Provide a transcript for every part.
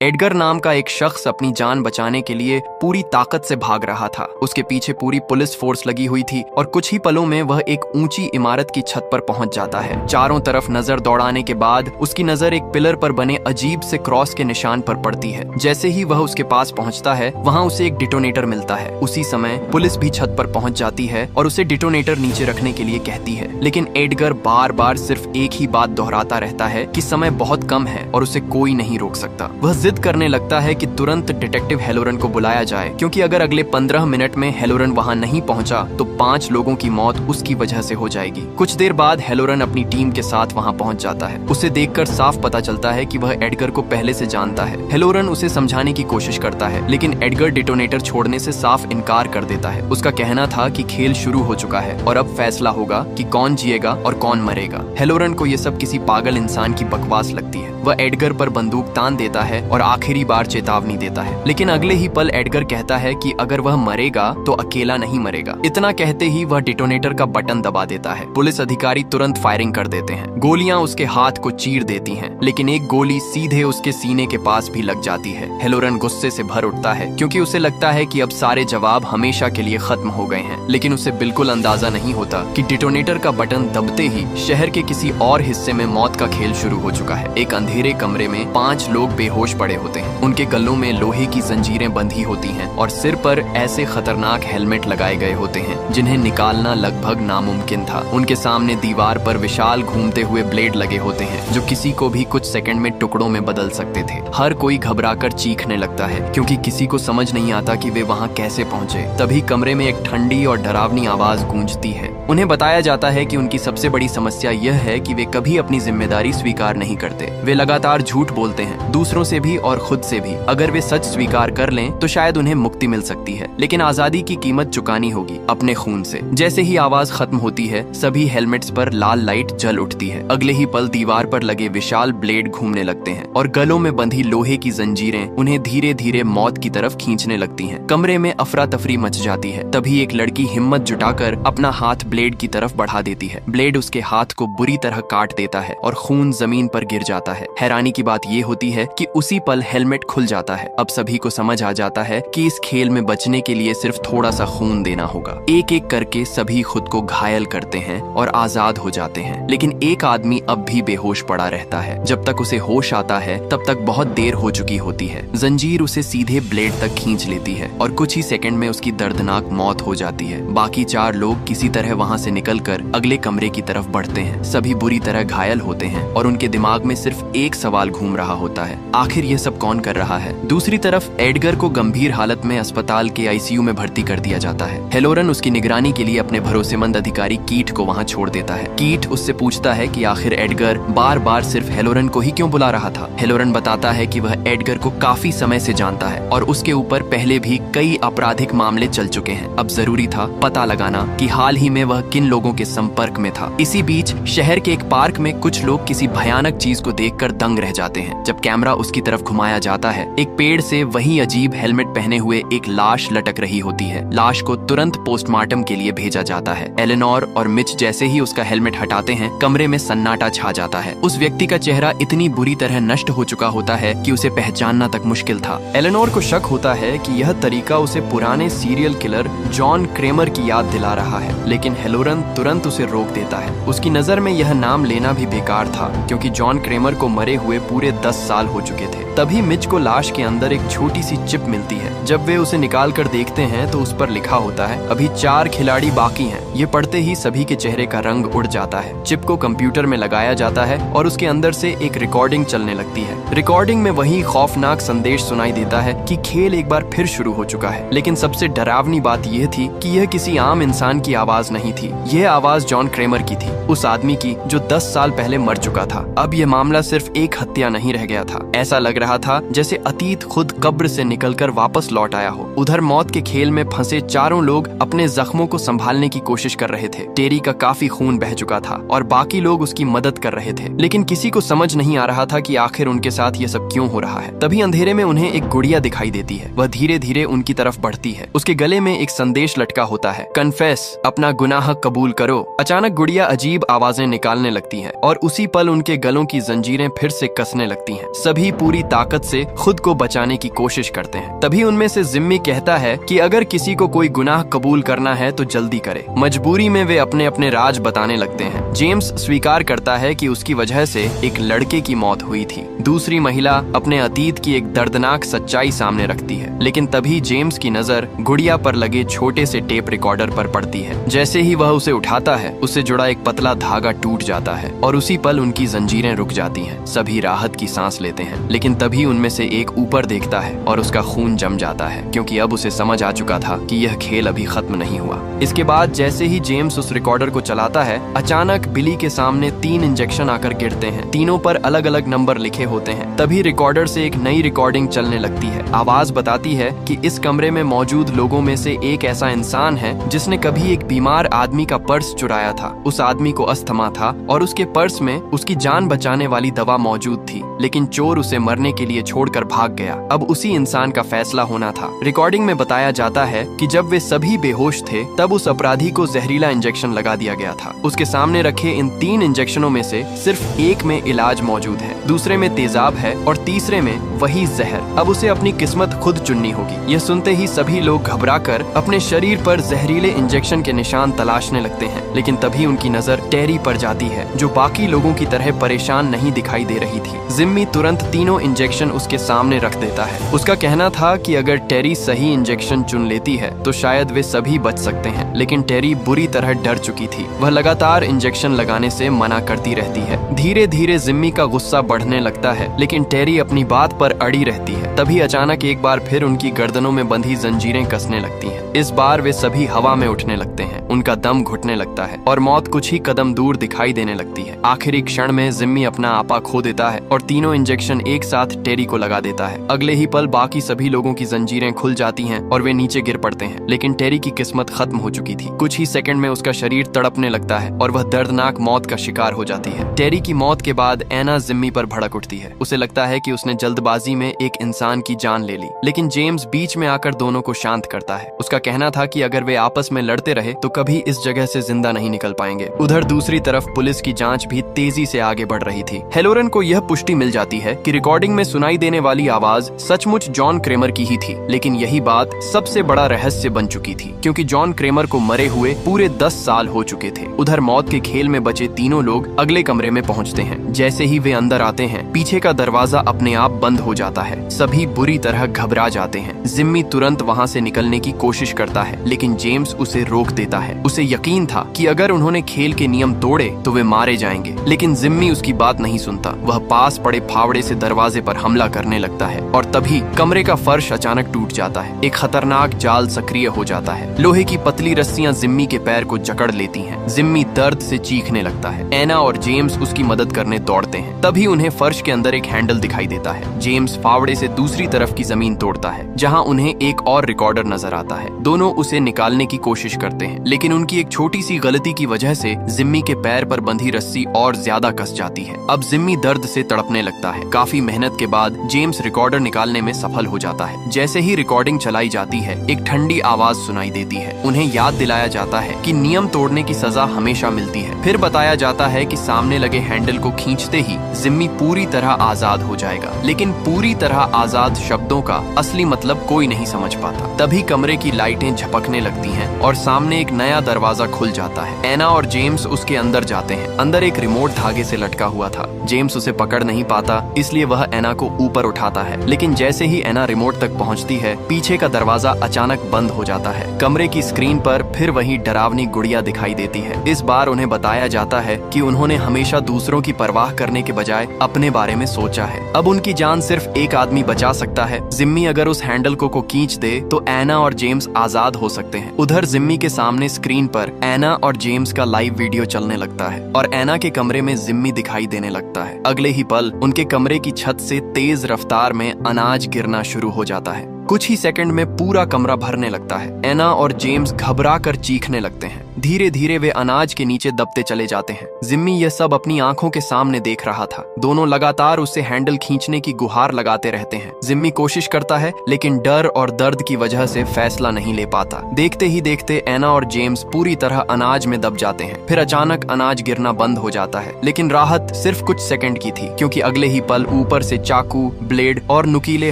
Edgar नाम का एक शख्स अपनी जान बचाने के लिए पूरी ताकत से भाग रहा था। उसके पीछे पूरी पुलिस फोर्स लगी हुई थी और कुछ ही पलों में वह एक ऊंची इमारत की छत पर पहुंच जाता है। चारों तरफ नजर दौड़ाने के बाद उसकी नजर एक पिलर पर बने अजीब से क्रॉस के निशान पर पड़ती है। जैसे ही वह उसके पास पहुंचता है, वहां उसे एक डिटोनेटर मिलता है। उसी समय पुलिस भी छत पर पहुंच जाती है और उसे डिटोनेटर नीचे रखने के लिए कहती है, लेकिन एडगर बार बार सिर्फ एक ही बात दोहराता रहता है कि समय बहुत कम है और उसे कोई नहीं रोक सकता। वह जिद करने लगता है कि तुरंत डिटेक्टिव हेलोरन को बुलाया जाए, क्योंकि अगर अगले 15 मिनट में हेलोरन वहां नहीं पहुंचा तो 5 लोगों की मौत उसकी वजह से हो जाएगी। कुछ देर बाद हेलोरन अपनी टीम के साथ वहां पहुंच जाता है। उसे देखकर साफ पता चलता है कि वह एडगर को पहले से जानता है। हेलोरन उसे समझाने की कोशिश करता है, लेकिन एडगर डिटोनेटर छोड़ने से साफ इनकार कर देता है। उसका कहना था कि खेल शुरू हो चुका है और अब फैसला होगा कि कौन जिएगा और कौन मरेगा। हेलोरन को यह सब किसी पागल इंसान की बकवास लगती है। वह एडगर पर बंदूक तान देता है और आखिरी बार चेतावनी देता है, लेकिन अगले ही पल एडगर कहता है कि अगर वह मरेगा तो अकेला नहीं मरेगा। इतना कहते ही वह डिटोनेटर का बटन दबा देता है। पुलिस अधिकारी तुरंत फायरिंग कर देते हैं। गोलियां उसके हाथ को चीर देती हैं, लेकिन एक गोली सीधे उसके सीने के पास भी लग जाती है। हेलोरन गुस्से से भर उठता है, क्योंकि उसे लगता है कि अब सारे जवाब हमेशा के लिए खत्म हो गए हैं। लेकिन उसे बिल्कुल अंदाजा नहीं होता कि डिटोनेटर का बटन दबते ही शहर के किसी और हिस्से में मौत का खेल शुरू हो चुका है। एक अंधेरे कमरे में 5 लोग बेहोश पड़े होते हैं। उनके गलों में लोहे की जंजीरें बंधी होती हैं और सिर पर ऐसे खतरनाक हेलमेट लगाए गए होते हैं जिन्हें निकालना लगभग नामुमकिन था। उनके सामने दीवार पर विशाल घूमते हुए ब्लेड लगे होते हैं जो किसी को भी कुछ सेकंड में टुकड़ों में बदल सकते थे। हर कोई घबराकर चीखने लगता है, क्योंकि किसी को समझ नहीं आता कि वे वहां कैसे पहुंचे। तभी कमरे में एक ठंडी और डरावनी आवाज गूंजती है। उन्हें बताया जाता है कि उनकी सबसे बड़ी समस्या यह है कि वे कभी अपनी जिम्मेदारी स्वीकार नहीं करते। वे लगातार झूठ बोलते हैं, दूसरों से भी और खुद से भी। अगर वे सच स्वीकार कर लें तो शायद उन्हें मुक्ति मिल सकती है, लेकिन आजादी की कीमत चुकानी होगी अपने खून से। जैसे ही आवाज खत्म होती है, सभी हेलमेट्स पर लाल लाइट जल उठती है। अगले ही पल दीवार पर लगे विशाल ब्लेड घूमने लगते हैं और गलों में बंधी लोहे की जंजीरें उन्हें धीरे धीरे मौत की तरफ खींचने लगती हैं। कमरे में अफरा तफरी मच जाती है। तभी एक लड़की हिम्मत जुटाकर अपना हाथ ब्लेड की तरफ बढ़ा देती है। ब्लेड उसके हाथ को बुरी तरह काट देता है और खून जमीन पर गिर जाता है। हैरानी की बात यह होती है कि उसी पल हेलमेट खुल जाता है। अब सभी को समझ आ जाता है कि इस खेल में बचने के लिए सिर्फ थोड़ा सा खून देना होगा। एक एक करके सभी खुद को घायल करते हैं और आजाद हो जाते हैं, लेकिन एक आदमी अब भी बेहोश पड़ा रहता है। जब तक उसे होश आता है तब तक बहुत देर हो चुकी होती है। जंजीर उसे सीधे ब्लेड तक खींच लेती है और कुछ ही सेकंड में उसकी दर्दनाक मौत हो जाती है। बाकी 4 लोग किसी तरह वहां से निकलकर अगले कमरे की तरफ बढ़ते हैं। सभी बुरी तरह घायल होते हैं और उनके दिमाग में सिर्फ एक सवाल घूम रहा होता है, आखिर ये सब कौन कर रहा है। दूसरी तरफ एडगर को गंभीर हालत में अस्पताल के आईसीयू में भर्ती कर दिया जाता है। हेलोरन उसकी निगरानी के लिए अपने भरोसेमंद अधिकारी कीट को वहां छोड़ देता है। कीट उससे पूछता है कि आखिर एडगर बार बार सिर्फ हेलोरन को ही क्यों बुला रहा था। हेलोरन बताता है कि वह एडगर को काफी समय से जानता है और उसके ऊपर पहले भी कई आपराधिक मामले चल चुके हैं। अब जरूरी था पता लगाना कि हाल ही में वह किन लोगों के संपर्क में था। इसी बीच शहर के एक पार्क में कुछ लोग किसी भयानक चीज को देखकर दंग रह जाते हैं। जब कैमरा उसकी तरफ घुमाया जाता है, एक पेड़ से वही अजीब हेलमेट पहने हुए एक लाश लटक रही होती है। लाश को तुरंत पोस्टमार्टम के लिए भेजा जाता है। एलेनोर और मिच जैसे ही उसका हेलमेट हटाते हैं, कमरे में सन्नाटा छा जाता है। उस व्यक्ति का चेहरा इतनी बुरी तरह नष्ट हो चुका होता है कि उसे पहचानना तक मुश्किल था। एलेनोर को शक होता है कि यह तरीका उसे पुराने सीरियल किलर जॉन क्रेमर की याद दिला रहा है, लेकिन हेलोरन तुरंत उसे रोक देता है। उसकी नजर में यह नाम लेना भी बेकार था, क्योंकि जॉन क्रेमर को मरे हुए पूरे 10 साल हो चुके थे। तभी मिच को लाश के अंदर एक छोटी सी चिप मिलती है। जब वे उसे निकाल कर देखते हैं तो उस पर लिखा होता है, अभी 4 खिलाड़ी बाकी हैं। ये पढ़ते ही सभी के चेहरे का रंग उड़ जाता है। चिप को कंप्यूटर में लगाया जाता है और उसके अंदर से एक रिकॉर्डिंग चलने लगती है। रिकॉर्डिंग में वही खौफनाक संदेश सुनाई देता है कि खेल एक बार फिर शुरू हो चुका है। लेकिन सबसे डरावनी बात यह थी कि यह किसी आम इंसान की आवाज नहीं थी। यह आवाज जॉन क्रेमर की थी, उस आदमी की जो 10 साल पहले मर चुका था। अब यह मामला सिर्फ एक हत्या नहीं रह गया था। ऐसा लग रहा था जैसे अतीत खुद कब्र से निकलकर वापस लौट आया हो। उधर मौत के खेल में फंसे 4 लोग अपने जख्मों को संभालने की कोशिश कर रहे थे। टेरी का काफी खून बह चुका था और बाकी लोग उसकी मदद कर रहे थे, लेकिन किसी को समझ नहीं आ रहा था कि आखिर उनके साथ ये सब क्यों हो रहा है। तभी अंधेरे में उन्हें एक गुड़िया दिखाई देती है। वह धीरे धीरे उनकी तरफ बढ़ती है। उसके गले में एक संदेश लटका होता है, कन्फेस, अपना गुनाह कबूल करो। अचानक गुड़िया अजीब आवाजें निकालने लगती है और उसी पल उनके गलों की जंजीरें फिर से कसने लगती हैं। सभी पूरी ताकत से खुद को बचाने की कोशिश करते हैं। तभी उनमें से जिम्मी कहता है कि अगर किसी को कोई गुनाह कबूल करना है तो जल्दी करे। मजबूरी में वे अपने अपने राज बताने लगते हैं। जेम्स स्वीकार करता है कि उसकी वजह से एक लड़के की मौत हुई थी। दूसरी महिला अपने अतीत की एक दर्दनाक सच्चाई सामने रखती है, लेकिन तभी जेम्स की नजर गुड़िया पर लगे छोटे से टेप रिकॉर्डर पर पड़ती है। जैसे ही वह उसे उठाता है, उससे जुड़ा एक पतला धागा टूट जाता है और उसी पल उनकी जंजीरें रुक जाती हैं। सभी राहत की सांस लेते हैं, लेकिन तभी उनमें से एक ऊपर देखता है और उसका खून जम जाता है, क्योंकि अब उसे समझ आ चुका था कि यह खेल अभी खत्म नहीं हुआ। इसके बाद जैसे ही जेम्स उस रिकॉर्डर को चलाता है, अचानक बिली के सामने 3 इंजेक्शन आकर गिरते हैं। तीनों पर अलग अलग नंबर लिखे होते हैं। तभी रिकॉर्डर से एक नई रिकॉर्डिंग चलने लगती है। आवाज बताती है कि इस कमरे में मौजूद लोगों में से एक ऐसा इंसान है जिसने कभी एक बीमार आदमी का पर्स चुराया था। उस आदमी को अस्थमा था और उसके पर्स में उसकी जान बचाने वाली दवा मौजूद थी, लेकिन चोर उसे मरने के लिए छोड़कर भाग गया। अब उसी इंसान का फैसला होना था। रिकॉर्डिंग में बताया जाता है कि जब वे सभी बेहोश थे, तब उस अपराधी को जहरीला इंजेक्शन लगा दिया गया था। उसके सामने रखे इन 3 इंजेक्शनों में से सिर्फ एक में इलाज मौजूद है, दूसरे में तेजाब है और तीसरे में वही जहर। अब उसे अपनी किस्मत खुद चुननी होगी। यह सुनते ही सभी लोग घबराकर अपने शरीर पर जहरीले इंजेक्शन के निशान तलाशने लगते हैं, लेकिन तभी उनकी नजर टेरी पर जाती है, जो बाकी लोगों की तरह परेशान नहीं दिखाई दे रही थी। जिम्मी तुरंत तीनों इंजेक्शन उसके सामने रख देता है। उसका कहना था कि अगर टेरी सही इंजेक्शन चुन लेती है तो शायद वे सभी बच सकते हैं, लेकिन टेरी बुरी तरह डर चुकी थी। वह लगातार इंजेक्शन लगाने से मना करती रहती है। धीरे धीरे जिम्मी का गुस्सा बढ़ने लगता है, लेकिन टेरी अपनी बात पर अड़ी रहती है। तभी अचानक एक बार फिर उनकी गर्दनों में बंधी जंजीरें कसने लगती हैं। इस बार वे सभी हवा में उठने लगते हैं। उनका दम घुटने लगता है और मौत कुछ ही कदम दूर दिखाई देने लगती है। आखिरी क्षण में जिम्मी अपना आपा खो देता है और तीनों इंजेक्शन एक साथ टेरी को लगा देता है। अगले ही पल बाकी सभी लोगों की जंजीरें खुल जाती हैं और वे नीचे गिर पड़ते हैं, लेकिन टेरी की किस्मत खत्म हो चुकी थी। कुछ ही सेकंड में उसका शरीर तड़पने लगता है और वह दर्दनाक मौत का शिकार हो जाती है। टेरी की मौत के बाद एना जिम्मी पर भड़क उठती है। उसे लगता है कि उसने जल्दबाजी में एक इंसान की जान ले ली, लेकिन जेम्स बीच में आकर दोनों को शांत करता है। उसका कहना था कि अगर वे आपस में लड़ते रहे तो कभी इस जगह से जिंदा नहीं निकल पाएंगे। उधर दूसरी तरफ पुलिस की जांच भी तेजी से आगे बढ़ रही थी। हेलोरन को यह पुष्टि मिल जाती है कि रिकॉर्डिंग में सुनाई देने वाली आवाज सचमुच जॉन क्रेमर की ही थी, लेकिन यही बात सबसे बड़ा रहस्य बन चुकी थी, क्योंकि जॉन क्रेमर को मरे हुए पूरे 10 साल हो चुके थे। उधर मौत के खेल में बचे तीनों लोग अगले कमरे में पहुंचते हैं। जैसे ही वे अंदर आते हैं, पीछे का दरवाजा अपने आप बंद हो जाता है। सभी बुरी तरह घबरा जाते हैं। जिम्मी तुरंत वहां से निकलने की कोशिश करता है, लेकिन जेम्स उसे रोक देता है। उसे यकीन था कि अगर उन्होंने खेल के नियम तोड़े तो वे मारे जाएंगे, लेकिन जिम्मी उसकी बात नहीं सुनता। वह पास पड़े फावड़े से दरवाजे पर हमला करने लगता है और तभी कमरे का फर्श अचानक टूट जाता है। एक खतरनाक जाल सक्रिय हो जाता है। लोहे की पतली रस्सियां जिम्मी के पैर को जकड़ लेती हैं। जिम्मी दर्द से चीखने लगता है। एना और जेम्स उसकी मदद करने दौड़ते हैं। तभी उन्हें फर्श के अंदर एक हैंडल दिखाई देता है। जेम्स फावड़े से दूसरी तरफ की जमीन तोड़ता है, जहां उन्हें एक और रिकॉर्डर नजर आता है। दोनों उसे निकालने की कोशिश करते हैं, लेकिन उनकी एक छोटी सी गलती की वजह से जिम्मी के पैर पर बंधी रस्सी और ज्यादा कस जाती है। अब जिम्मी दर्द से तड़पने लगता है। काफी मेहनत के बाद जेम्स रिकॉर्डर निकालने में सफल हो जाता है। जैसे ही रिकॉर्डिंग चलाई जाती है, एक ठंडी आवाज सुनाई देती है। उन्हें याद दिलाया जाता है कि नियम तोड़ने की सजा हमेशा मिलती है। फिर बताया जाता है कि सामने लगे हैंडल को खींचते ही जिम्मी पूरी तरह आजाद हो जाएगा, लेकिन पूरी तरह आजाद शब्दों का असली मतलब कोई नहीं समझ पाता। तभी कमरे की लाइटें झपकने लगती हैं और सामने एक नया दरवाजा खुल जाता है। एना और जेम्स उसके अंदर जाते हैं। अंदर एक रिमोट धागे से लटका हुआ था। जेम्स उसे पकड़ नहीं पाता, इसलिए वह एना को ऊपर उठाता है, लेकिन जैसे ही एना रिमोट तक पहुंचती है, पीछे का दरवाजा अचानक बंद हो जाता है। कमरे की स्क्रीन पर फिर वही डरावनी गुड़िया दिखाई देती है। इस बार उन्हें बताया जाता है कि उन्होंने हमेशा दूसरों की परवाह करने के बजाय अपने बारे में सोचा है। अब उनकी जान सिर्फ एक आदमी बचा सकता है। जिम्मी अगर उस हैंडल को खींच दे तो एना और जेम्स आजाद हो सकते हैं। उधर जिम्मी के सामने स्क्रीन पर एना और जेम्स का लाइव वीडियो चलने लगता है और एना के कमरे में जिम्मी दिखाई देने लगता है। अगले ही पल उनके कमरे की छत से तेज रफ्तार में अनाज गिरना शुरू हो जाता है। कुछ ही सेकंड में पूरा कमरा भरने लगता है। एना और जेम्स घबरा कर चीखने लगते हैं। धीरे धीरे वे अनाज के नीचे दबते चले जाते हैं। जिम्मी यह सब अपनी आंखों के सामने देख रहा था। दोनों लगातार उससे हैंडल खींचने की गुहार लगाते रहते हैं। जिम्मी कोशिश करता है लेकिन डर और दर्द की वजह से फैसला नहीं ले पाता। देखते ही देखते एना और जेम्स पूरी तरह अनाज में दब जाते हैं। फिर अचानक अनाज गिरना बंद हो जाता है, लेकिन राहत सिर्फ कुछ सेकंड की थी, क्योंकि अगले ही पल ऊपर से चाकू, ब्लेड और नुकीले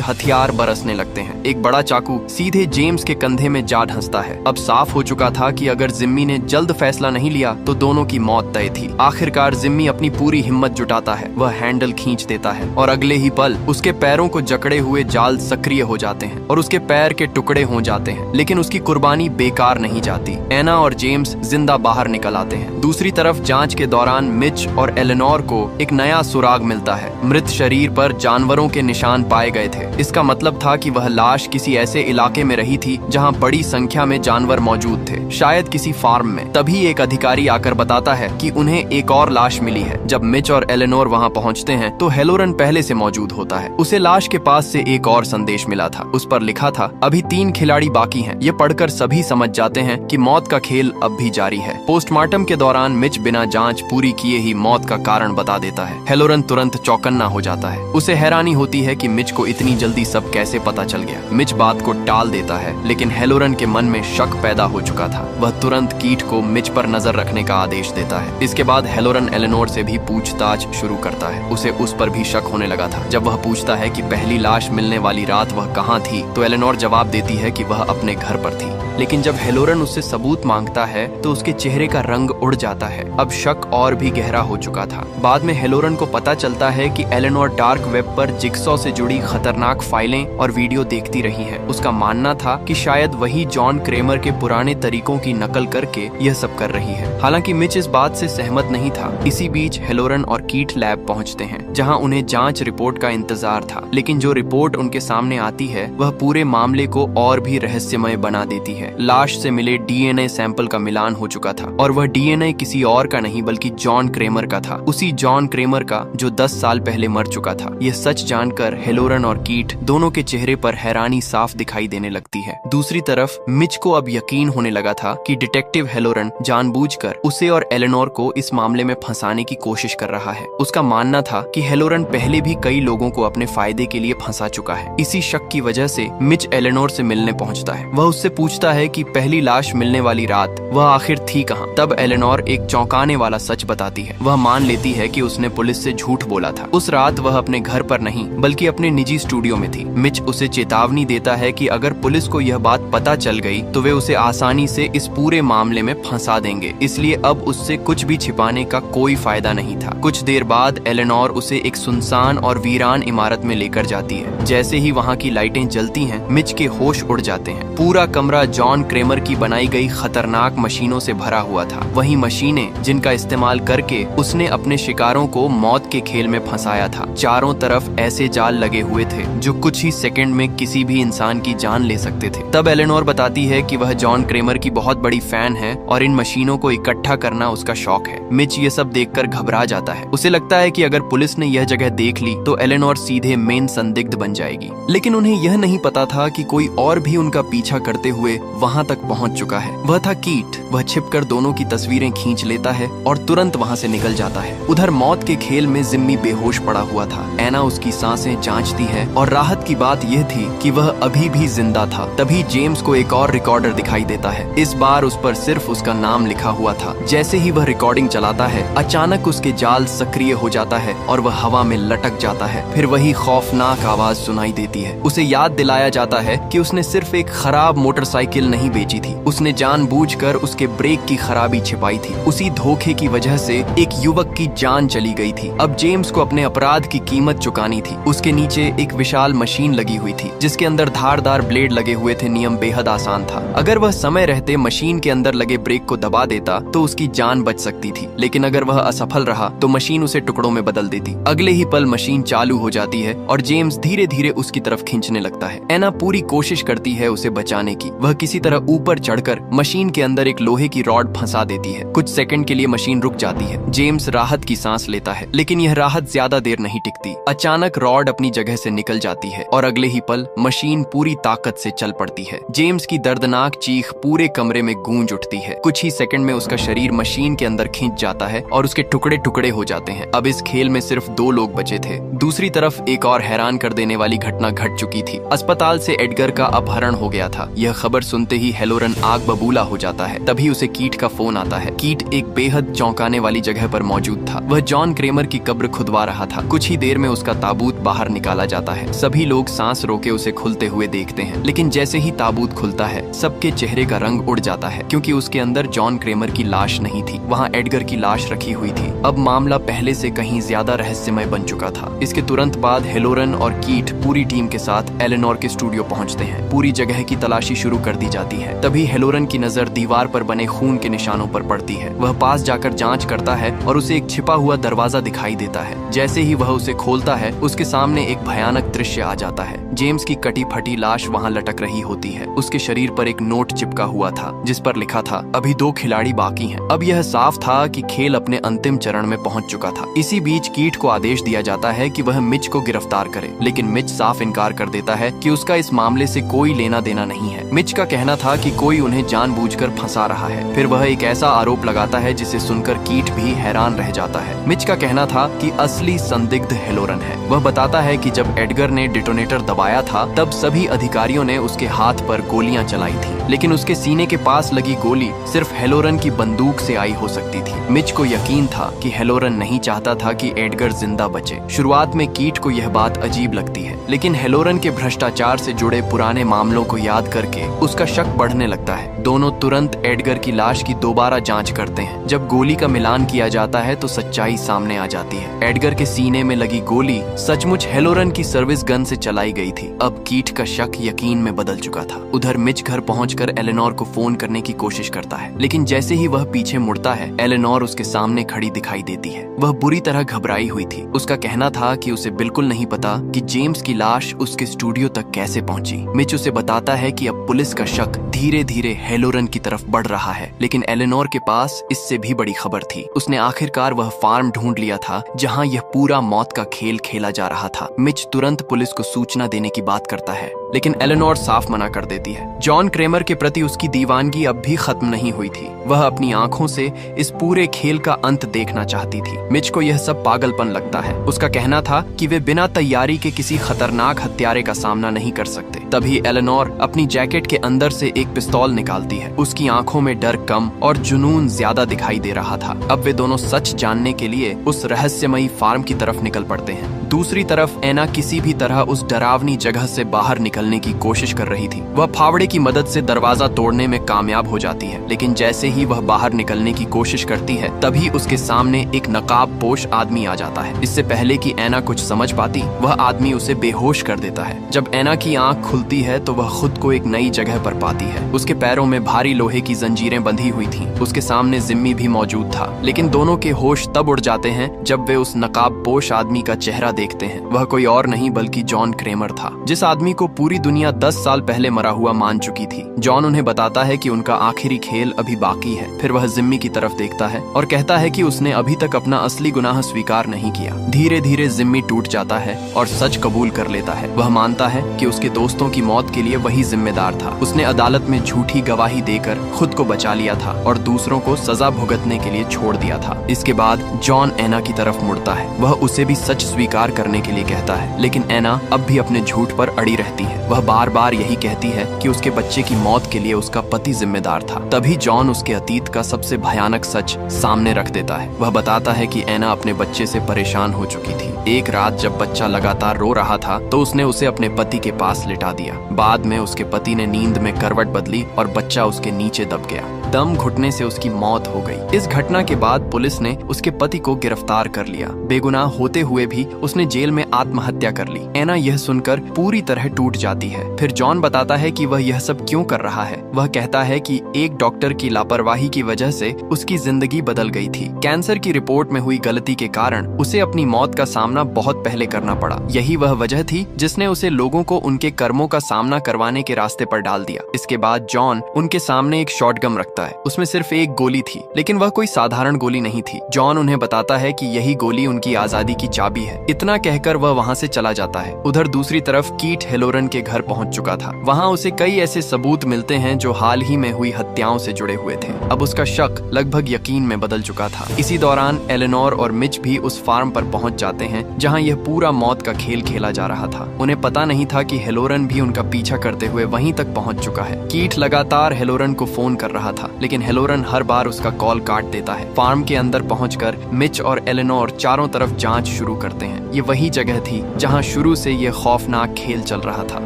हथियार बरसने लगते हैं। एक बड़ा चाकू सीधे जेम्स के कंधे में जा धंसता है। अब साफ हो चुका था कि अगर जिम्मी ने जल्द फैसला नहीं लिया तो दोनों की मौत तय थी। आखिरकार जिम्मी अपनी पूरी हिम्मत जुटाता है, वह हैंडल खींच देता है और अगले ही पल उसके पैरों को जकड़े हुए जाल सक्रिय हो जाते हैं और उसके पैर के टुकड़े हो जाते हैं। लेकिन उसकी कुर्बानी बेकार नहीं जाती। एना और जेम्स जिंदा बाहर निकल आते हैं। दूसरी तरफ जांच के दौरान मिच और एलेनोर को एक नया सुराग मिलता है। मृत शरीर पर जानवरों के निशान पाए गए थे। इसका मतलब था कि वह लाश किसी ऐसे इलाके में रही थी जहां बड़ी संख्या में जानवर मौजूद थे, शायद किसी फार्म में। तभी एक अधिकारी आकर बताता है कि उन्हें एक और लाश मिली है। जब मिच और एलेनोर वहां पहुंचते हैं तो हेलोरन पहले से मौजूद होता है। उसे लाश के पास से एक और संदेश मिला था। उस पर लिखा था, अभी 3 खिलाड़ी बाकी हैं। ये पढ़कर सभी समझ जाते हैं कि मौत का खेल अब भी जारी है। पोस्टमार्टम के दौरान मिच बिना जांच पूरी किए ही मौत का कारण बता देता है। हेलोरन तुरंत चौकन्ना हो जाता है। उसे हैरानी होती है कि मिच को इतनी जल्दी सब कैसे पता चल गया। मिच बात को टाल देता है, लेकिन हेलोरन के मन में शक पैदा हो चुका था। वह तुरंत कीट को मिच पर नजर रखने का आदेश देता है। इसके बाद हेलोरन एलेनोर से भी पूछताछ शुरू करता है। उसे उस पर भी शक होने लगा था। जब वह पूछता है कि पहली लाश मिलने वाली रात वह कहाँ थी, तो एलेनोर जवाब देती है कि वह अपने घर पर थी। लेकिन जब हेलोरन उससे सबूत मांगता है तो उसके चेहरे का रंग उड़ जाता है। अब शक और भी गहरा हो चुका था। बाद में हेलोरन को पता चलता है कि एलेनोर डार्क वेब पर जिक्सॉ से जुड़ी खतरनाक फाइलें और वीडियो देखती रही है। उसका मानना था कि शायद वही जॉन क्रेमर के पुराने तरीकों की नकल करके यह सब कर रही है। हालांकि मिच इस बात से सहमत नहीं था। इसी बीच हेलोरन और कीट लैब पहुंचते हैं, जहां उन्हें जांच रिपोर्ट का इंतजार था। लेकिन जो रिपोर्ट उनके सामने आती है वह पूरे मामले को और भी रहस्यमय बना देती है। लाश से मिले डीएनए सैंपल का मिलान हो चुका था और वह डीएनए किसी और का नहीं बल्कि जॉन क्रेमर का था। उसी जॉन क्रेमर का जो 10 साल पहले मर चुका था। यह सच जानकर हेलोरन और कीट दोनों के चेहरे पर हैरानी साफ दिखाई देने लगती है। दूसरी तरफ मिच को अब यकीन होने लगा था कि डिटेक्टिव हेलोरन जानबूझकर उसे और एलेनोर को इस मामले में फंसाने की कोशिश कर रहा है। उसका मानना था कि हेलोरन पहले भी कई लोगों को अपने फायदे के लिए फंसा चुका है। इसी शक की वजह से मिच एलेनोर से मिलने पहुंचता है। वह उससे पूछता है कि पहली लाश मिलने वाली रात वह आखिर थी कहां। तब एलेनोर एक चौंकाने वाला सच बताती है। वह मान लेती है कि उसने पुलिस से झूठ बोला था। उस रात वह अपने घर पर नहीं बल्कि अपने निजी स्टूडियो में थी। मिच उसे चेतावनी देता है कि अगर पुलिस को यह बात पता चल गई तो वे उसे आसानी से इस पूरे मामले में फंसा देंगे, इसलिए अब उससे कुछ भी छिपाने का कोई फायदा नहीं था। कुछ देर बाद एलेनोर उसे एक सुनसान और वीरान इमारत में लेकर जाती है। जैसे ही वहाँ की लाइटें जलती हैं, मिच के होश उड़ जाते हैं। पूरा कमरा जॉन क्रेमर की बनाई गई खतरनाक मशीनों से भरा हुआ था। वही मशीनें जिनका इस्तेमाल करके उसने अपने शिकारों को मौत के खेल में फंसाया था। चारों तरफ ऐसे जाल लगे हुए थे जो कुछ ही सेकंड में किसी भी इंसान की जान ले सकते थे। तब एलेनोर बताती है कि वह जॉन क्रेमर की बहुत बड़ी फैन है और इन मशीनों को इकट्ठा करना उसका शौक है। मिच ये सब देखकर घबरा जाता है। उसे लगता है कि अगर पुलिस ने यह जगह देख ली तो एलेनोर सीधे मेन संदिग्ध बन जाएगी। लेकिन उन्हें यह नहीं पता था कि कोई और भी उनका पीछा करते हुए वहां तक पहुंच चुका है। वह था कीट। वह छिपकर दोनों की तस्वीरें खींच लेता है और तुरंत वहां से निकल जाता है। उधर मौत के खेल में जिम्मी बेहोश पड़ा हुआ था। एना उसकी सांसें जांचती है और राहत की बात यह थी कि वह अभी भी जिंदा था। तभी जेम्स को एक और रिकॉर्डर दिखाई देता है। इस बार उस पर सिर्फ उसका नाम लिखा हुआ था। जैसे ही वह रिकॉर्डिंग चलाता है, अचानक उसके जाल सक्रिय हो जाता है और वह हवा में लटक जाता है। फिर वही खौफनाक आवाज सुनाई देती है। उसे याद दिलाया जाता है कि उसने सिर्फ एक खराब मोटरसाइकिल नहीं बेची थी, उसने जानबूझकर उसके ब्रेक की खराबी छिपाई थी। उसी धोखे की वजह से एक युवक की जान चली गई थी। अब जेम्स को अपने अपराध की कीमत चुकानी थी। उसके नीचे एक विशाल मशीन लगी हुई थी जिसके अंदर धारदार ब्लेड लगे हुए थे। नियम बेहद आसान था। अगर वह समय रहते मशीन के अंदर लगे ब्रेक को दबा देता तो उसकी जान बच सकती थी, लेकिन अगर वह असफल रहा तो मशीन उसे टुकड़ों में बदल देती। अगले ही पल मशीन चालू हो जाती है और जेम्स धीरे धीरे उसकी तरफ खींचने लगता है। एना पूरी कोशिश करती है उसे बचाने की। वह किसी तरह ऊपर चढ़कर मशीन के अंदर एक लोहे की रॉड फंसा देती है। कुछ सेकंड के लिए मशीन रुक जाती है। जेम्स राहत की सांस लेता है, लेकिन यह राहत ज्यादा देर नहीं टिकती। अचानक रॉड अपनी जगह से निकल जाती है और अगले ही पल मशीन पूरी ताकत से चल पड़ती है। जेम्स की दर्दनाक चीख पूरे कमरे में गूंज उठती होती है। कुछ ही सेकंड में उसका शरीर मशीन के अंदर खींच जाता है और उसके टुकड़े टुकड़े हो जाते हैं। अब इस खेल में सिर्फ 2 लोग बचे थे। दूसरी तरफ एक और हैरान कर देने वाली घटना घट चुकी थी। अस्पताल से एडगर का अपहरण हो गया था। यह खबर सुनते ही हेलोरन आग बबूला हो जाता है। तभी उसे कीट का फोन आता है। कीट एक बेहद चौंकाने वाली जगह पर मौजूद था। वह जॉन क्रेमर की कब्र खुदवा रहा था। कुछ ही देर में उसका ताबूत बाहर निकाला जाता है। सभी लोग सांस रोके उसे खुलते हुए देखते हैं, लेकिन जैसे ही ताबूत खुलता है सबके चेहरे का रंग उड़ जाता है, क्योंकि उसके अंदर जॉन क्रेमर की लाश नहीं थी, वहाँ एडगर की लाश रखी हुई थी। अब मामला पहले से कहीं ज्यादा रहस्यमय बन चुका था। इसके तुरंत बाद हेलोरन और कीट पूरी टीम के साथ एलेनोर के स्टूडियो पहुंचते हैं। पूरी जगह की तलाशी शुरू कर दी जाती है। तभी हेलोरन की नजर दीवार पर बने खून के निशानों पर पड़ती है। वह पास जाकर जांच करता है और उसे एक छिपा हुआ दरवाजा दिखाई देता है। जैसे ही वह उसे खोलता है उसके सामने एक भयानक दृश्य आ जाता है। जेम्स की कटी फटी लाश वहाँ लटक रही होती है। उसके शरीर पर एक नोट चिपका हुआ था जिस पर लिखा था, अभी 2 खिलाड़ी बाकी हैं। अब यह साफ था कि खेल अपने अंतिम चरण में पहुंच चुका था। इसी बीच कीट को आदेश दिया जाता है कि वह मिच को गिरफ्तार करे, लेकिन मिच साफ इनकार कर देता है कि उसका इस मामले से कोई लेना देना नहीं है। मिच का कहना था कि कोई उन्हें जानबूझकर फंसा रहा है। फिर वह एक ऐसा आरोप लगाता है जिसे सुनकर कीट भी हैरान रह जाता है। मिच का कहना था कि असली संदिग्ध हेलोरन है। वह बताता है कि जब एडगर ने डिटोनेटर दबाया था तब सभी अधिकारियों ने उसके हाथ पर गोलियां चलाई थी, लेकिन उसके सीने के पास लगी गोली सिर्फ हेलोरन की बंदूक से आई हो सकती थी। मिच को यकीन था कि हेलोरन नहीं चाहता था कि एडगर जिंदा बचे। शुरुआत में कीट को यह बात अजीब लगती है, लेकिन हेलोरन के भ्रष्टाचार से जुड़े पुराने मामलों को याद करके उसका शक बढ़ने लगता है। दोनों तुरंत एडगर की लाश की दोबारा जांच करते हैं। जब गोली का मिलान किया जाता है तो सच्चाई सामने आ जाती है। एडगर के सीने में लगी गोली सचमुच हेलोरन की सर्विस गन से चलाई गई थी। अब कीट का शक यकीन में बदल चुका था। उधर मिच घर पहुंचकर एलेनोर को फोन करने की कोशिश करता है, लेकिन जैसे ही वह पीछे मुड़ता है एलेनोर उसके सामने खड़ी दिखाई देती है। वह बुरी तरह घबराई हुई थी। उसका कहना था कि उसे बिल्कुल नहीं पता कि जेम्स की लाश उसके स्टूडियो तक कैसे पहुंची। मिच उसे बताता है कि अब पुलिस का शक धीरे धीरे हेलोरन की तरफ बढ़ रहा है, लेकिन एलेनोर के पास इससे भी बड़ी खबर थी। उसने आखिरकार वह फार्म ढूंढ लिया था जहां यह पूरा मौत का खेल खेला जा रहा था। मिच तुरंत पुलिस को सूचना देने की बात करता है, लेकिन एलेनोर साफ मना कर देती है। जॉन क्रेमर के प्रति उसकी दीवानगी अब भी खत्म नहीं हुई थी। वह अपनी आंखों से इस पूरे खेल का अंत देखना चाहती थी। मिच को यह सब पागलपन लगता है। उसका कहना था कि वे बिना तैयारी के किसी खतरनाक हत्यारे का सामना नहीं कर सकते। तभी एलेनोर अपनी जैकेट के अंदर से एक पिस्तौल निकालती है। उसकी आंखों में डर कम और जुनून ज्यादा दिखाई दे रहा था। अब वे दोनों सच जानने के लिए उस रहस्यमयी फार्म की तरफ निकल पड़ते हैं। दूसरी तरफ एना किसी भी तरह उस डरावनी जगह से बाहर निकलने की कोशिश कर रही थी। वह फावड़े की मदद से दरवाजा तोड़ने में कामयाब हो जाती है, लेकिन जैसे ही वह बाहर निकलने की कोशिश करती है तभी उसके सामने एक नकाबपोश आदमी आ जाता है। इससे पहले कि एना कुछ समझ पाती, वह आदमी उसे बेहोश कर देता है। जब एना की आंख खुलती है तो वह खुद को एक नई जगह पर पाती है। उसके पैरों में भारी लोहे की जंजीरें बंधी हुई थीं। उसके सामने जिम्मी भी मौजूद था, लेकिन दोनों के होश तब उड़ जाते हैं जब वे उस नकाबपोश आदमी का चेहरा देखते हैं। वह कोई और नहीं बल्कि जॉन क्रेमर था, जिस आदमी को पूरी दुनिया 10 साल पहले मरा हुआ मान चुकी थी। जॉन उन्हें बताता है कि उनका आखिरी खेल अभी बाकी है। फिर वह जिम्मी की तरफ देखता है और कहता है कि उसने अभी तक अपना असली गुनाह स्वीकार नहीं किया। धीरे धीरे जिम्मी टूट जाता है और सच कबूल कर लेता है। वह मानता है कि उसके दोस्तों की मौत के लिए वही जिम्मेदार था। उसने अदालत में झूठी गवाही देकर खुद को बचा लिया था और दूसरों को सजा भुगतने के लिए छोड़ दिया था। इसके बाद जॉन एना की तरफ मुड़ता है। वह उसे भी सच स्वीकार करने के लिए कहता है, लेकिन एना अब भी अपने झूठ पर अड़ी रहती है। वह बार बार यही कहती है कि उसके बच्चे की मौत के लिए उसका पति जिम्मेदार था। तभी जॉन उसके अतीत का सबसे भयानक सच सामने रख देता है। वह बताता है कि एना अपने बच्चे से परेशान हो चुकी थी। एक रात जब बच्चा लगातार रो रहा था तो उसने उसे अपने पति के पास लिटा दिया। बाद में उसके पति ने नींद में करवट बदली और बच्चा उसके नीचे दब गया। दम घुटने से उसकी मौत हो गई। इस घटना के बाद पुलिस ने उसके पति को गिरफ्तार कर लिया। बेगुनाह होते हुए भी उसने जेल में आत्महत्या कर ली। एना यह सुनकर पूरी तरह टूट जाती है। फिर जॉन बताता है कि वह यह सब क्यों कर रहा है। वह कहता है कि एक डॉक्टर की लापरवाही की वजह से उसकी जिंदगी बदल गई थी। कैंसर की रिपोर्ट में हुई गलती के कारण उसे अपनी मौत का सामना बहुत पहले करना पड़ा। यही वह वजह थी जिसने उसे लोगों को उनके कर्मों का सामना करवाने के रास्ते पर डाल दिया। इसके बाद जॉन उनके सामने एक शॉटगन रखता लगता है। उसमें सिर्फ एक गोली थी, लेकिन वह कोई साधारण गोली नहीं थी। जॉन उन्हें बताता है कि यही गोली उनकी आजादी की चाबी है। इतना कहकर वह वहाँ से चला जाता है। उधर दूसरी तरफ कीट हेलोरन के घर पहुंच चुका था। वहाँ उसे कई ऐसे सबूत मिलते हैं जो हाल ही में हुई हत्याओं से जुड़े हुए थे। अब उसका शक लगभग यकीन में बदल चुका था। इसी दौरान एलेनोर और मिच भी उस फार्म पर पहुंच जाते हैं जहां यह पूरा मौत का खेल खेला जा रहा था। उन्हें पता नहीं था कि हेलोरन भी उनका पीछा करते हुए वहीं तक पहुंच चुका है। कीट लगातार हेलोरन को फोन कर रहा था, लेकिन हेलोरन हर बार उसका कॉल काट देता है। फार्म के अंदर पहुंचकर मिच और एलेनोर चारों तरफ जांच शुरू करते हैं। ये वही जगह थी जहां शुरू से ये खौफनाक खेल चल रहा था।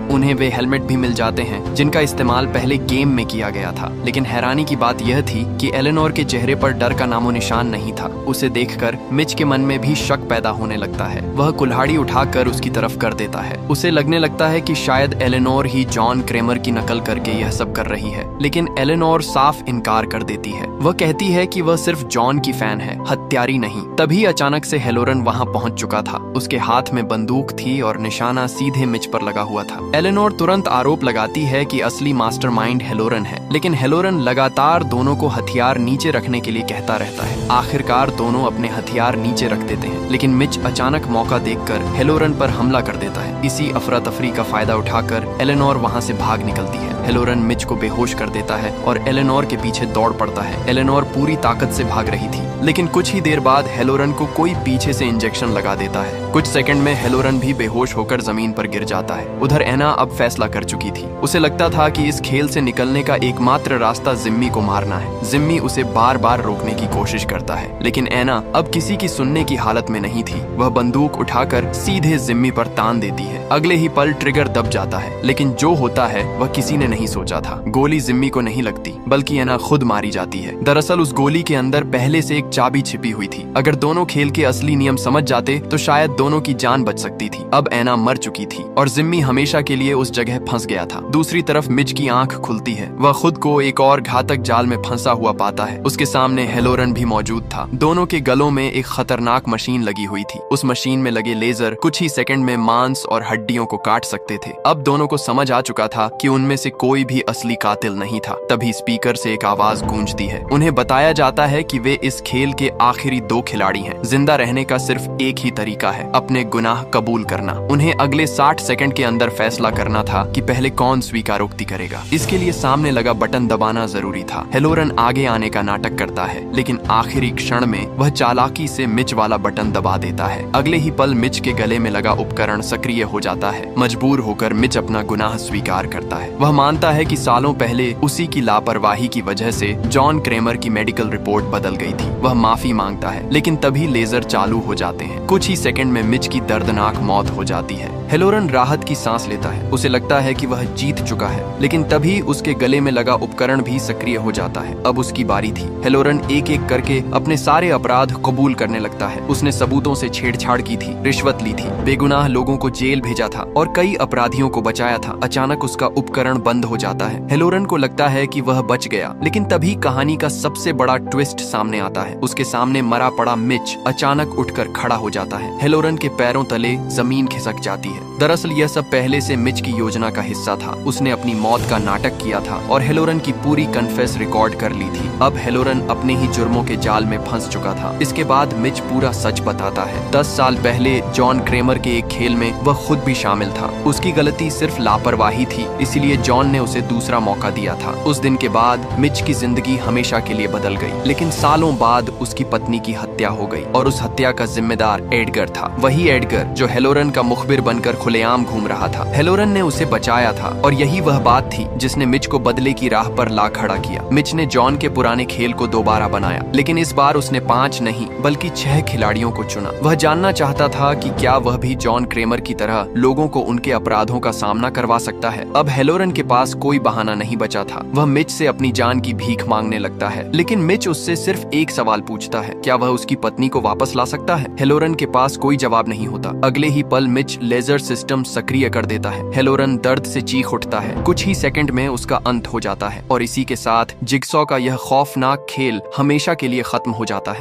उन्हें वे हेलमेट भी मिल जाते हैं जिनका इस्तेमाल पहले गेम में किया गया था। लेकिन हैरानी की बात यह थी कि एलेनोर के चेहरे पर डर का नामो निशान नहीं था। उसे देखकर मिच के मन में भी शक पैदा होने लगता है। वह कुल्हाड़ी उठाकर उसकी तरफ कर देता है। उसे लगने लगता है कि शायद एलेनोर ही जॉन क्रेमर की नकल करके यह सब कर रही है, लेकिन एलेनोर साफ इनकार कर देती है। वह कहती है कि वह सिर्फ जॉन की फैन है, हत्यारी नहीं। तभी अचानक से हेलोरन वहां पहुंच चुका था। उसके हाथ में बंदूक थी और निशाना सीधे मिच पर लगा हुआ था। एलेनोर तुरंत आरोप लगाती है कि असली मास्टरमाइंड हेलोरन है, लेकिन हेलोरन लगातार दोनों को हथियार नीचे रखने के लिए कहता रहता है। आखिरकार दोनों अपने हथियार नीचे रख देते हैं, लेकिन मिच अचानक मौका देखकर हेलोरन पर हमला कर देता है। इसी अफरा तफरी का फायदा उठाकर एलेनोर वहां से भाग निकलती है। हेलोरन मिच को बेहोश कर देता है और एलेनोर के पीछे दौड़ पड़ता है। एलेनोर पूरी ताकत से भाग रही थी, लेकिन कुछ ही देर बाद हेलोरन को कोई पीछे से इंजेक्शन लगा देता है। कुछ सेकंड में हेलोरन भी बेहोश होकर जमीन पर गिर जाता है। उधर एना अब फैसला कर चुकी थी। उसे लगता था कि इस खेल से निकलने का एकमात्र रास्ता जिम्मी को मारना है। जिम्मी उसे बार बार रोकने की कोशिश करता है, लेकिन एना अब किसी की सुनने की हालत में नहीं थी। वह बंदूक उठाकर सीधे जिम्मी पर तान देती है। अगले ही पल ट्रिगर दब जाता है, लेकिन जो होता है वह किसी ने नहीं सोचा था। गोली जिम्मी को नहीं लगती, बल्कि एना खुद मारी जाती है। दरअसल उस गोली के अंदर पहले से एक चाबी छिपी हुई थी। अगर दोनों खेल के असली नियम समझ जाते तो शायद दोनों की जान बच सकती थी। अब एना मर चुकी थी और जिम्मी हमेशा के लिए उस जगह फंस गया था। दूसरी तरफ मिच की आंख खुलती है। वह खुद को एक और घातक जाल में फंसा हुआ पाता है। उसके सामने हेलोरन भी मौजूद था। दोनों के गलों में एक खतरनाक मशीन लगी हुई थी। उस मशीन में लगे लेजर कुछ ही सेकंड में मांस और हड्डियों को काट सकते थे। अब दोनों को समझ आ चुका था कि उनमें से कोई भी असली कातिल नहीं था। तभी स्पीकर से एक आवाज गूंजती है। उन्हें बताया जाता है कि वे इस खेल के आखिरी 2 खिलाड़ी हैं। जिंदा रहने का सिर्फ एक ही तरीका है, अपने गुनाह कबूल करना। उन्हें अगले 60 सेकंड के अंदर फैसला करना था कि पहले कौन स्वीकारोक्ति करेगा। इसके लिए सामने लगा बटन दबाना जरूरी था। हेलोरन आगे आने का नाटक करता है, लेकिन आखिरी क्षण में वह चालाकी से मिच वाला बटन दबा देता है। अगले ही पल मिच के गले में लगा उपकरण सक्रिय हो जाता है। मजबूर होकर मिच अपना गुनाह स्वीकार करता है। वह मानता है कि सालों पहले उसी की लापरवाही की वजह से जॉन क्रेमर की मेडिकल रिपोर्ट बदल गई थी। वह माफी मांगता है, लेकिन तभी लेजर चालू हो जाते हैं। कुछ ही सेकंड में मिच की दर्दनाक मौत हो जाती है। हेलोरन राहत की सांस लेता है। उसे लगता है कि वह जीत चुका है, लेकिन तभी उसके गले में लगा उपकरण भी सक्रिय हो जाता है। अब उसकी बारी थी। हेलोरन एक एक करके अपने सारे अपराध कबूल करने लगता है। उसने सबूतों से छेड़छाड़ की थी, रिश्वत ली थी, बेगुनाह लोगों को जेल भेजा था और कई अपराधियों को बचाया था। अचानक उसका उपकरण बंद हो जाता है। हेलोरन को लगता है कि वह बच गया, लेकिन तभी कहानी का सबसे बड़ा ट्विस्ट सामने आता है। उसके सामने मरा पड़ा मिच अचानक उठकर खड़ा हो जाता है। हेलोरन के पैरों तले जमीन खिसक जाती है। दरअसल यह सब पहले से मिच की योजना का हिस्सा था। उसने अपनी मौत का नाटक किया था और हेलोरन की पूरी कन्फेस रिकॉर्ड कर ली थी। अब हेलोरन अपने ही जुर्मों के जाल में फंस चुका था। इसके बाद मिच पूरा सच बताता है। 10 साल पहले जॉन क्रेमर के एक खेल में वह खुद भी शामिल था। उसकी गलती सिर्फ लापरवाही थी, इसलिए जॉन ने उसे दूसरा मौका दिया था। उस दिन के बाद मिच की जिंदगी हमेशा के लिए बदल गई, लेकिन सालों बाद उसकी पत्नी की हत्या हो गई और उस हत्या का जिम्मेदार एडगर था। वही एडगर जो हेलोरन का मुखबिर बनकर खुलेआम घूम रहा था। हेलोरन ने उसे बचाया था और यही वह बात थी जिसने मिच को बदले की राह पर ला खड़ा किया। मिच ने जॉन के पुराने खेल को दोबारा बनाया, लेकिन इस बार उसने 5 नहीं बल्कि 6 खिलाड़ियों को चुना। वह जानना चाहता था कि क्या वह भी जॉन क्रेमर की तरह लोगों को उनके अपराधों का सामना करवा सकता है। अब हेलोरन के पास कोई बहाना नहीं बचा था। वह मिच से अपनी जान की भीख मांगने लगता है, लेकिन मिच उससे सिर्फ एक सवाल पूछता है, क्या वह उसकी पत्नी को वापस ला सकता है? हेलोरन के पास कोई जवाब नहीं होता। अगले ही पल मिच लेजर सिस्टम सक्रिय कर देता है। हेलोरन दर्द से चीख उठता है। कुछ ही सेकंड में उसका अंत हो जाता है और इसी के साथ जिगसॉ का यह खौफनाक खेल हमेशा के लिए खत्म हो जाता है।